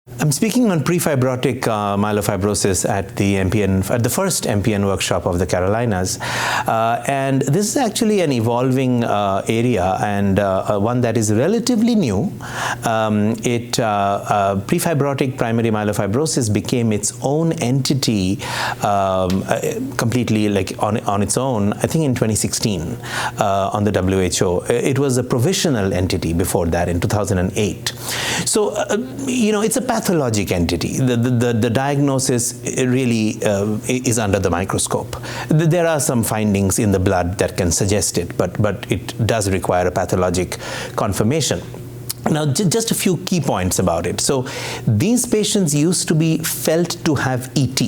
I'm speaking on prefibrotic myelofibrosis at the first MPN workshop of the Carolinas, and this is actually an evolving area and one that is relatively new. Prefibrotic primary myelofibrosis became its own entity, completely like on its own, I think in 2016 on the WHO. It was a provisional entity before that in 2008. So, it's a pathologic entity. The diagnosis really is under the microscope. There are some findings in the blood that can suggest it, but it does require a pathologic confirmation. Now, just a few key points about it. So, these patients used to be felt to have ET.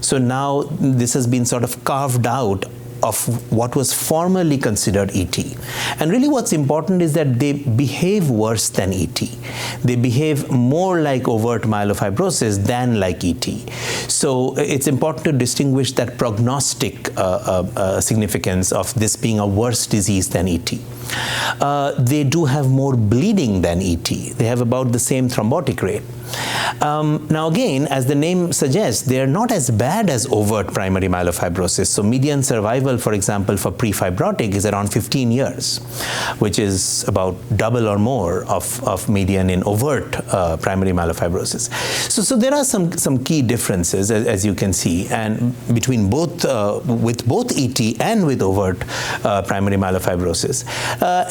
So now this has been sort of carved out of what was formerly considered ET. And really what's important is that they behave worse than ET. They behave more like overt myelofibrosis than like ET. So it's important to distinguish that prognostic significance of this being a worse disease than ET. They do have more bleeding than ET. They have about the same thrombotic rate. Now again, as the name suggests, they are not as bad as overt primary myelofibrosis. So median survival, for example, for prefibrotic is around 15 years, which is about double or more of median in overt primary myelofibrosis. So there are some key differences, as you can see, and between both, with both ET and with overt primary myelofibrosis.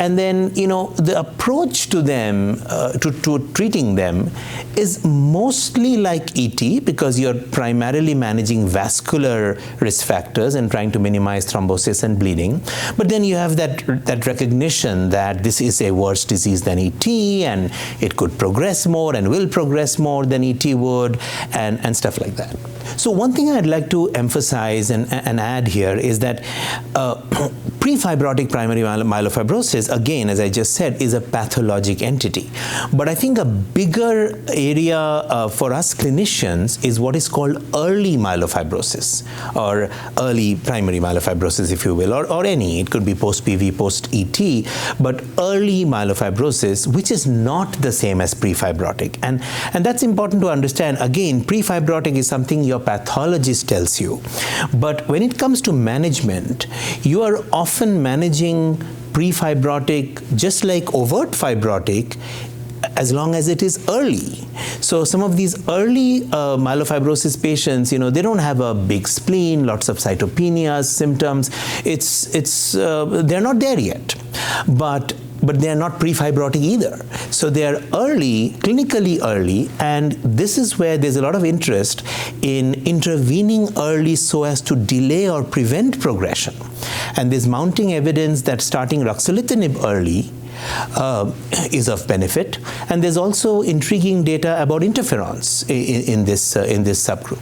And then, the approach to them, to treating them is mostly like ET because you're primarily managing vascular risk factors and trying to minimize thrombosis and bleeding. But then you have that recognition that this is a worse disease than ET and it could progress more and will progress more than ET would and stuff like that. So one thing I'd like to emphasize and add here is that prefibrotic primary myelofibrosis, again, as I just said, is a pathologic entity. But I think a bigger area for us clinicians is what is called early myelofibrosis, or early primary myelofibrosis, if you will, or any. It could be post-PV, post-ET, but early myelofibrosis, which is not the same as prefibrotic. And that's important to understand. Again, prefibrotic is something your pathologist tells you. But when it comes to management, you are often managing prefibrotic just like overt fibrotic, as long as it is early. So some of these early myelofibrosis patients, they don't have a big spleen, lots of cytopenias, symptoms. They're not there yet. But they are not prefibrotic either. So they are early, clinically early, and this is where there's a lot of interest in intervening early so as to delay or prevent progression. And there's mounting evidence that starting Ruxolitinib early is of benefit, and there's also intriguing data about interferons in this subgroup.